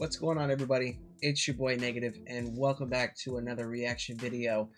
What's going on, everybody? It's your boy Negative, and welcome back to another reaction video.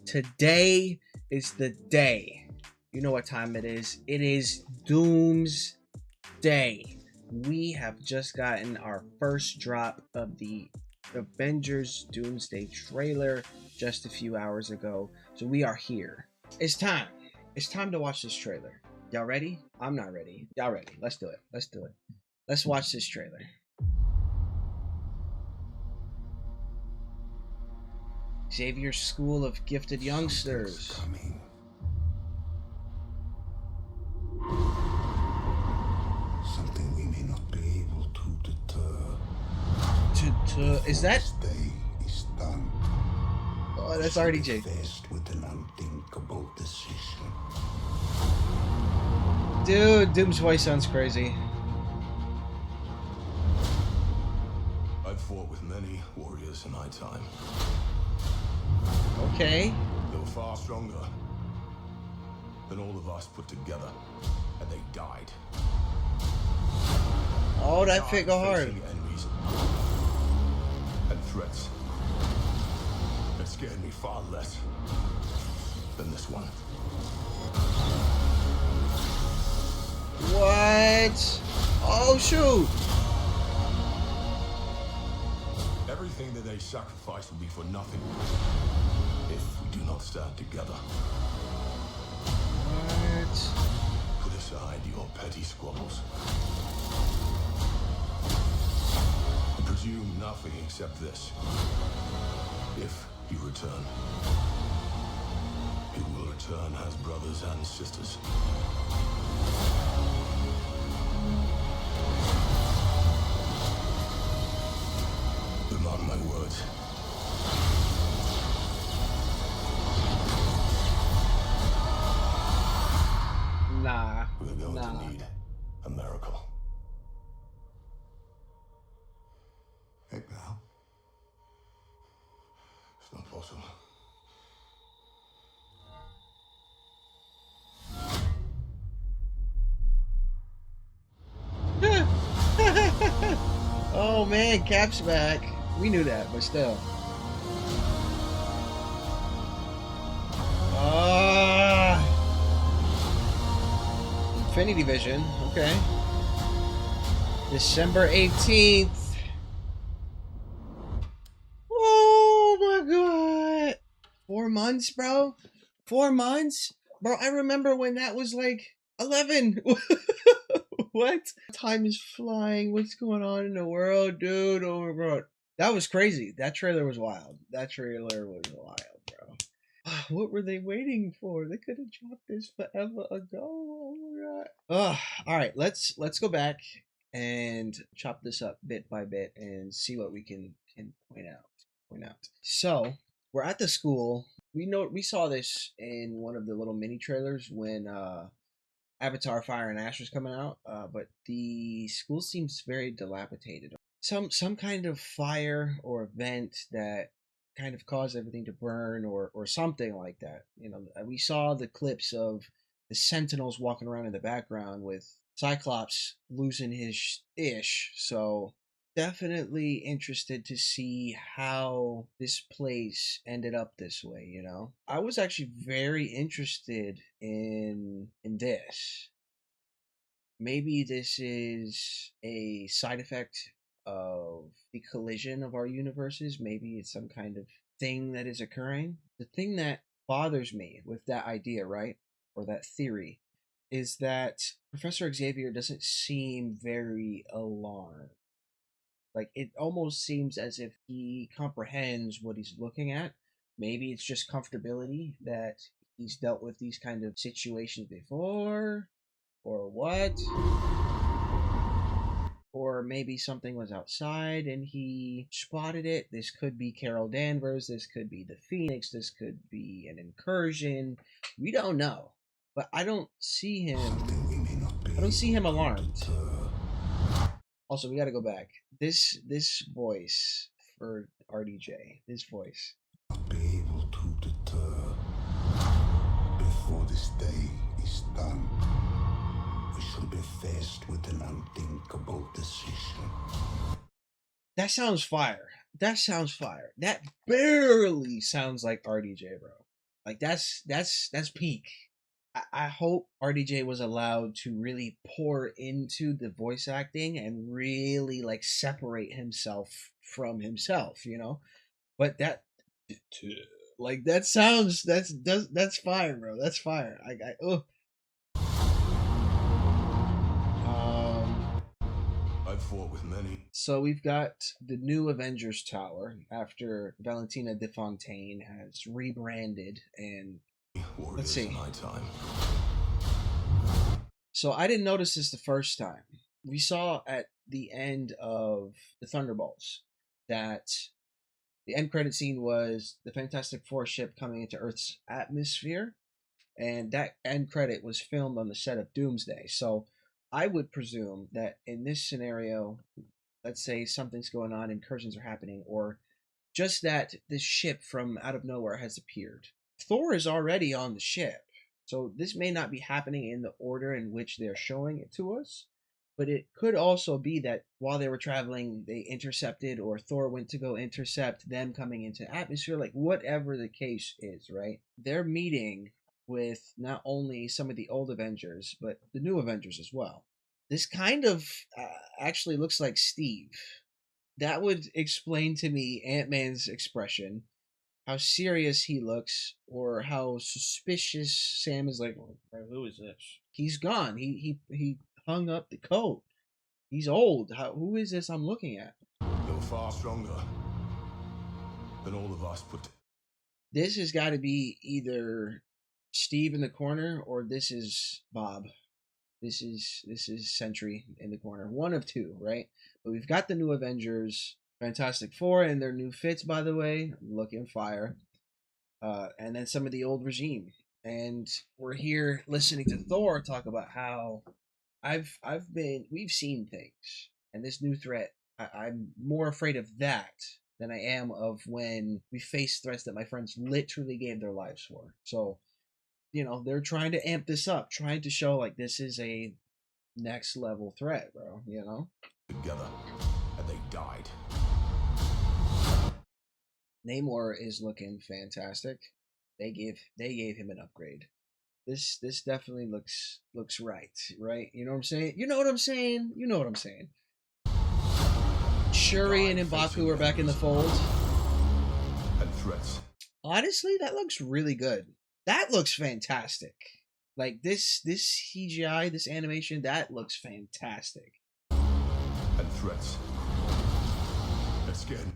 Today is the day. You know what time it is. It is Doomsday. We have just gotten our first drop of the Avengers Doomsday trailer just a few hours ago. So we are here. It's time. It's time to watch this trailer. Y'all ready? I'm not ready. Y'all ready? Let's do it. Let's do it. Let's watch this trailer. Xavier's School of Gifted Youngsters. Coming. Something we may not be able to deter. Is that? This day is done. Oh, that's already Jake. Faced with an unthinkable decision. Dude, Doom's voice sounds crazy. I've fought with many warriors in my time. Okay. They were far stronger than all of us put together, and they died. Oh, that fit go hard. Enemies and threats that scared me far less than this one. What? Oh, shoot. Everything that they sacrifice will be for nothing if we do not stand together. What? Put aside your petty squabbles. And presume nothing except this. If you return, you will return as brothers and sisters. But mark my words. Nah. We're going Nah. to need a miracle. Hey, pal. It's not possible. Oh man, Cap's back. We knew that, but still. Infinity Vision, okay. December 18th. Oh my god. 4 months, bro? 4 months? Bro, I remember when that was like 11. What? Time is flying. What's going on in the world, dude? Oh my god. That was crazy. That trailer was wild. That trailer was wild, bro. What were they waiting for? They could have dropped this forever ago. Oh my god. All right, let's go back and chop this up bit by bit and see what we can point out. So, we're at the school. We saw this in one of the little mini trailers when Avatar Fire and Ash was coming out, but the school seems very dilapidated. Some kind of fire or event that kind of caused everything to burn or something like that. You know, we saw the clips of the Sentinels walking around in the background with Cyclops losing his ish. So definitely interested to see how this place ended up this way, you know. I was actually very interested in this. Maybe this is a side effect of the collision of our universes. Maybe it's some kind of thing that is occurring. The thing that bothers me with that idea, right, or that theory, is that Professor Xavier doesn't seem very alarmed. Like, it almost seems as if he comprehends what he's looking at. Maybe it's just comfortability that he's dealt with these kind of situations before, or what? Or maybe something was outside and he spotted it. This could be Carol Danvers. This could be the Phoenix. This could be an incursion. We don't know. But I don't see him. I don't see him alarmed. Also, we got to go back. This voice for RDJ. This voice. Not be able to deter. Before this day is done, we shall be faced with an unthinkable decision. That sounds fire. That sounds fire. That barely sounds like RDJ, bro. Like that's peak. I hope RDJ was allowed to really pour into the voice acting and really like separate himself from himself, you know. But that, like that sounds that's fire, bro. That's fire. Oh. I've fought with many. So we've got the new Avengers Tower after Valentina De Fontaine has rebranded and Warriors let's see. in my time. So I didn't notice this the first time. We saw at the end of the Thunderbolts that the end credit scene was the Fantastic Four ship coming into Earth's atmosphere, and that end credit was filmed on the set of Doomsday. So I would presume that in this scenario, let's say something's going on, incursions are happening, or just that this ship from out of nowhere has appeared. Thor is already on the ship, so this may not be happening in the order in which they're showing it to us, but it could also be that while they were traveling, they intercepted, or Thor went to go intercept them coming into atmosphere, like whatever the case is, right? They're meeting with not only some of the old Avengers, but the new Avengers as well. This kind of actually looks like Steve. That would explain to me Ant-Man's expression, how serious he looks, or how suspicious Sam is. Like, who is this? He's gone. He hung up the coat. He's old. Who is this I'm looking at? You're far stronger than all of us put. This has got to be either Steve in the corner, or this is Bob. This is Sentry in the corner. One of two, right? But we've got the new Avengers, Fantastic Four, and their new fits, by the way, looking fire. And then some of the old regime. And we're here listening to Thor talk about how we've seen things, and this new threat, I'm more afraid of that than I am of when we face threats that my friends literally gave their lives for. So, they're trying to amp this up, trying to show like this is a next level threat, bro. Together, and they died. Namor is looking fantastic. They gave him an upgrade. This definitely looks right. You know what I'm saying? You know what I'm saying? You know what I'm saying. Shuri and M'Baku are back in the fold. And threats. Honestly, that looks really good. That looks fantastic. Like this CGI, this animation, that looks fantastic. And threats. Again.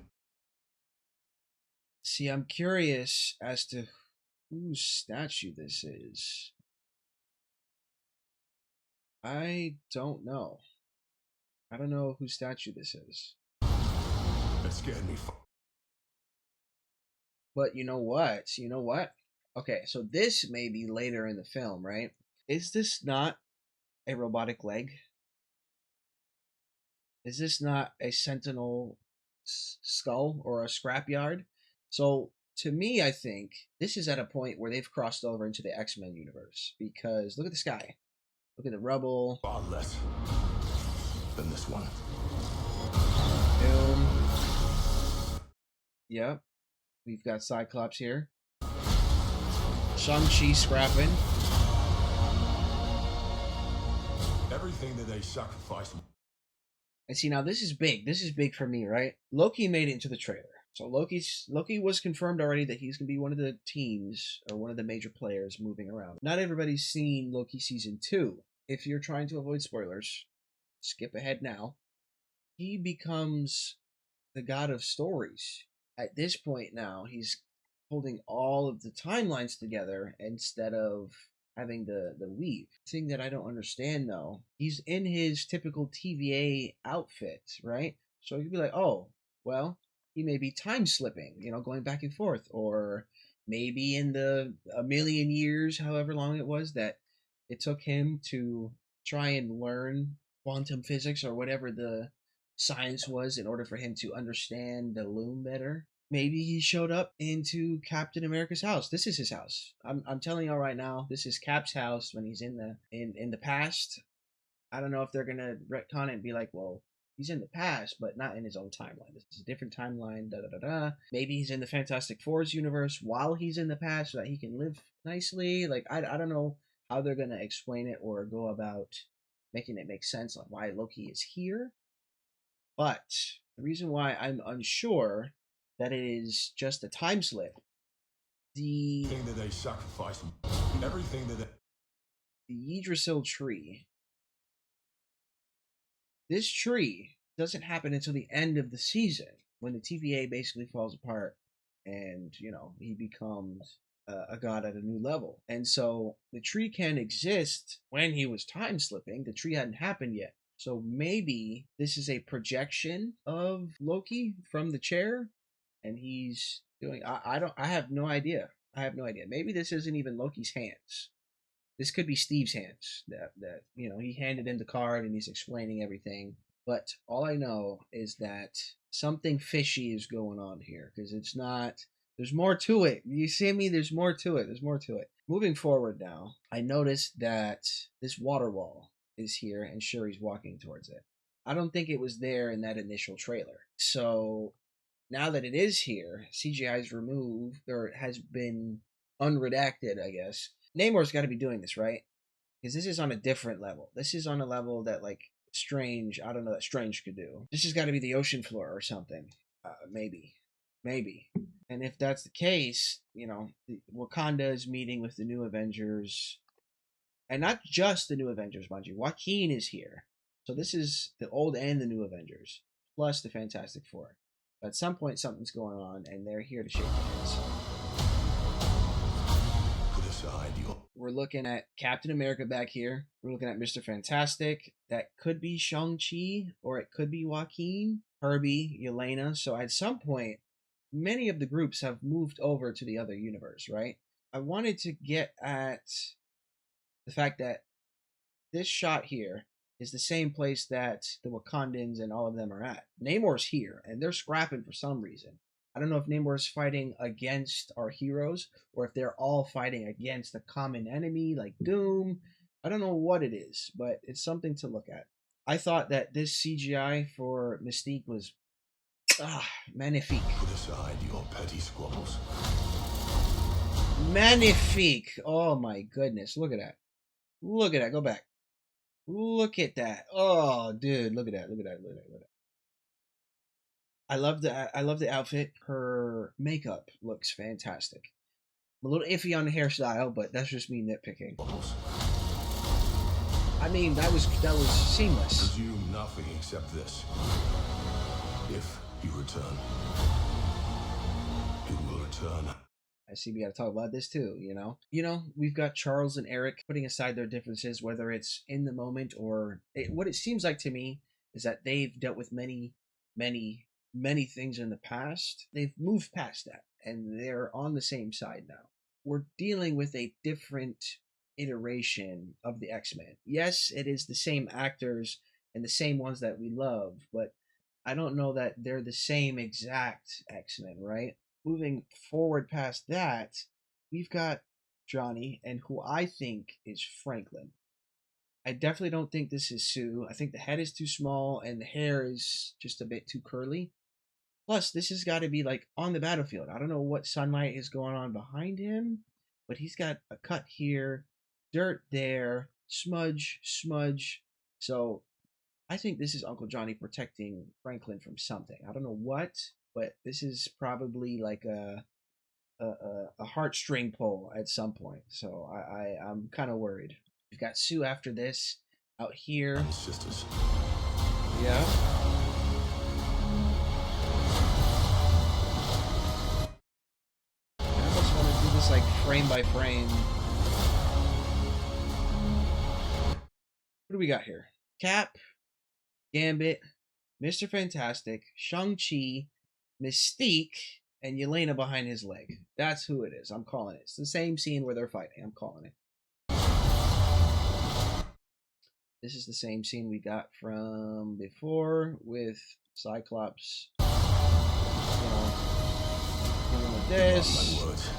See, I'm curious as to whose statue this is. I don't know. I don't know whose statue this is. That scared me. But you know what? You know what? Okay, so this may be later in the film, right? Is this not a robotic leg? Is this not a Sentinel skull or a scrapyard? So to me, I think this is at a point where they've crossed over into the X-Men universe, because look at the sky. Look at the rubble. Far less than this one. Boom. Yep. We've got Cyclops here. Shang-Chi scrapping. Everything that they sacrificed. And see, now this is big. This is big for me, right? Loki made it into the trailer. So Loki was confirmed already that he's going to be one of the teams, or one of the major players moving around. Not everybody's seen Loki season 2. If you're trying to avoid spoilers, skip ahead now. He becomes the god of stories. At this point now, he's holding all of the timelines together instead of having the weave. Thing that I don't understand though, he's in his typical TVA outfit, right? So you'd be like, oh, well, he may be time slipping, going back and forth, or maybe in a million years, however long it was that it took him to try and learn quantum physics or whatever the science was in order for him to understand the loom better. Maybe he showed up into Captain America's house. This is his house. I'm telling y'all right now, this is Cap's house when he's in the past. I don't know if they're gonna retcon it and be like, well, He's in the past, but not in his own timeline. This is a different timeline. Da da da da. Maybe he's in the Fantastic Four's universe while he's in the past, so that he can live nicely. Like I don't know how they're gonna explain it or go about making it make sense on why Loki is here. But the reason why I'm unsure that it is just a time slip, the Everything that they sacrificed, everything that they... Yggdrasil tree. This tree doesn't happen until the end of the season, when the TVA basically falls apart and, you know, he becomes a god at a new level. And so the tree can exist when he was time slipping. The tree hadn't happened yet. So maybe this is a projection of Loki from the chair, and he's doing. I have no idea. I have no idea. Maybe this isn't even Loki's hands. This could be Steve's hands. That you know, he handed him the card and he's explaining everything. But all I know is that something fishy is going on here, because it's not. There's more to it. You see me? There's more to it. There's more to it. Moving forward now, I noticed that this water wall is here and Shuri's walking towards it. I don't think it was there in that initial trailer. So now that it is here, CGI is removed, or has been unredacted, I guess. Namor's got to be doing this, right? Because this is on a different level. This is on a level that, like, Strange, I don't know, that Strange could do. This has got to be the ocean floor or something. Maybe. And if that's the case, you know, Wakanda is meeting with the new Avengers. And not just the new Avengers, mind you. Joaquin is here. So this is the old and the new Avengers, plus the Fantastic Four. At some point, something's going on, and they're here to shake hands. Put aside your... We're looking at Captain America back here. We're looking at Mr. Fantastic. That could be Shang-Chi, or it could be Joaquin, Herbie, Yelena. So at some point, many of the groups have moved over to the other universe, right? I wanted to get at the fact that this shot here is the same place that the Wakandans and all of them are at. Namor's here, and they're scrapping for some reason. I don't know if Namor's fighting against our heroes, or if they're all fighting against a common enemy like Doom. I don't know what it is, but it's something to look at. I thought that this CGI for Mystique was magnifique. Put aside your petty squabbles. Magnifique. Oh my goodness. Look at that. Look at that. Go back. Look at that. Oh, dude. Look at that. Look at that. Look at that. Look at that. I love the outfit. Her makeup looks fantastic. I'm a little iffy on the hairstyle, but that's just me nitpicking. I mean, that was seamless. Presume nothing except this. If you return, it will return. I see we got to talk about this too, you know? We've got Charles and Eric putting aside their differences, whether it's in the moment or... what it seems like to me is that they've dealt with many things in the past. They've moved past that, and they're on the same side now. We're dealing with a different iteration of the X-Men. Yes, it is the same actors and the same ones that we love, but I don't know that they're the same exact X-Men, right? Moving forward past that, we've got Johnny, and who I think is Franklin. I definitely don't think this is Sue. I think the head is too small and the hair is just a bit too curly. Plus, this has got to be like on the battlefield. I don't know what sunlight is going on behind him, but he's got a cut here, dirt there, smudge. So I think this is Uncle Johnny protecting Franklin from something. I don't know what, but this is probably like a heartstring pull at some point. So I'm kind of worried. We've got Sue after this out here. Sisters. Yeah. I almost want to do this like frame by frame. What do we got here? Cap, Gambit, Mr. Fantastic, Shang-Chi, Mystique, and Yelena behind his leg. That's who it is. I'm calling it. It's the same scene where they're fighting. I'm calling it. This is the same scene we got from before with Cyclops. Dealing with this.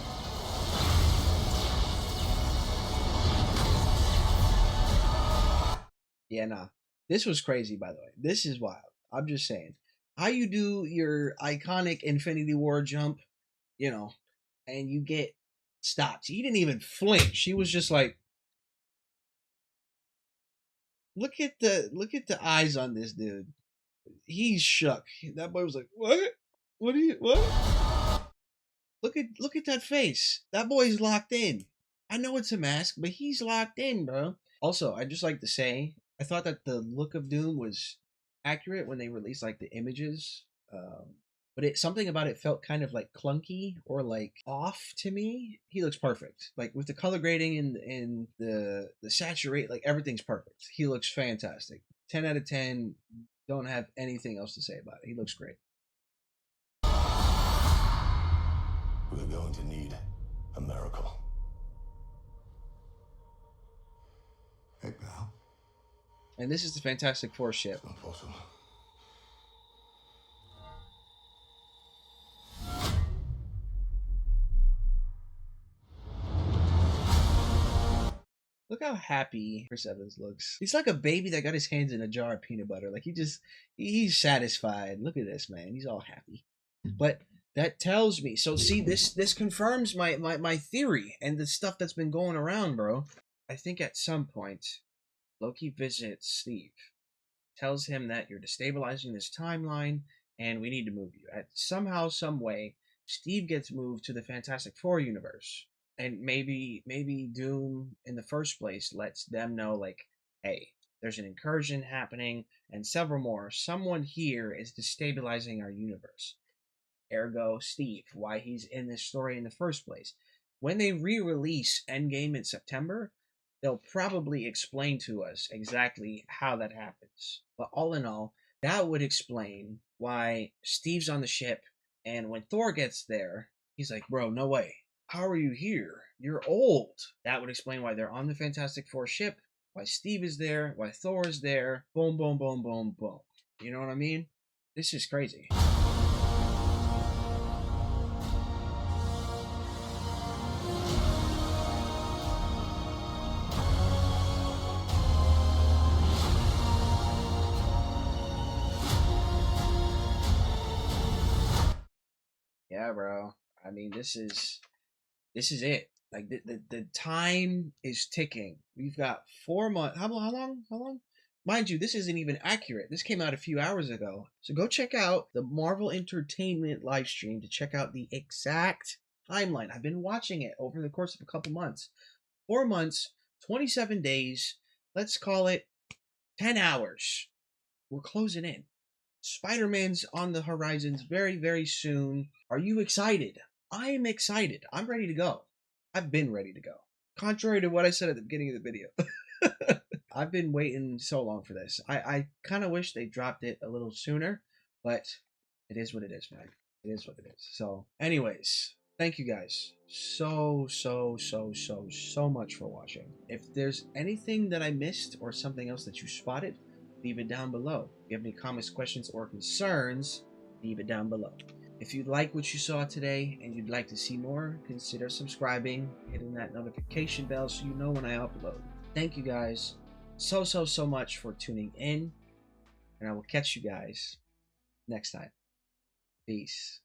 Yeah, nah. This was crazy, by the way. This is wild. I'm just saying. How you do your iconic Infinity War jump, you know, and you get stopped. He didn't even flinch. He was just like, look at the eyes on this dude. He's shook. That boy was like, "What? What are you? What? Look at that face. That boy's locked in. I know it's a mask, but he's locked in, bro." Also, I'd just like to say, I thought that the look of Doom was accurate when they released like the images. But something about it felt kind of like clunky or like off to me. He looks perfect, like with the color grading and the saturate, like everything's perfect. He looks fantastic. 10 out of 10. Don't have anything else to say about it. He looks great. We're going to need a miracle. Hey, pal. And this is the Fantastic Four ship. Not possible. Look how happy Chris Evans looks. He's like a baby that got his hands in a jar of peanut butter. Like he's satisfied. Look at this, man. He's all happy. But that tells me. So see, this confirms my theory and the stuff that's been going around, bro. I think at some point, Loki visits Steve, tells him that you're destabilizing this timeline, and we need to move you. At somehow, some way, Steve gets moved to the Fantastic Four universe. And maybe Doom in the first place lets them know, like, hey, there's an incursion happening and several more. Someone here is destabilizing our universe. Ergo Steve, why he's in this story in the first place. When they re-release Endgame in September, they'll probably explain to us exactly how that happens. But all in all, that would explain why Steve's on the ship, and when Thor gets there, he's like, bro, no way. How are you here? You're old. That would explain why they're on the Fantastic Four ship, why Steve is there, why Thor is there. Boom, boom, boom, boom, boom. You know what I mean? This is crazy. Yeah, bro. I mean, this is it. Like the time is ticking. We've got 4 months. How long? How long? Mind you, this isn't even accurate. This came out a few hours ago. So go check out the Marvel Entertainment live stream to check out the exact timeline. I've been watching it over the course of a couple months. 4 months, 27 days. Let's call it 10 hours. We're closing in. Spider-Man's on the horizons very, very soon. Are you excited? I am excited. I'm ready to go. I've been ready to go. Contrary to what I said at the beginning of the video. I've been waiting so long for this. I kind of wish they dropped it a little sooner, but it is what it is, man. It is what it is. So, anyways, thank you guys so much for watching. If there's anything that I missed or something else that you spotted, leave it down below. If you have any comments, questions, or concerns, leave it down below. If you like what you saw today and you'd like to see more, consider subscribing, hitting that notification bell so you know when I upload. Thank you guys so much for tuning in, and I will catch you guys next time. Peace.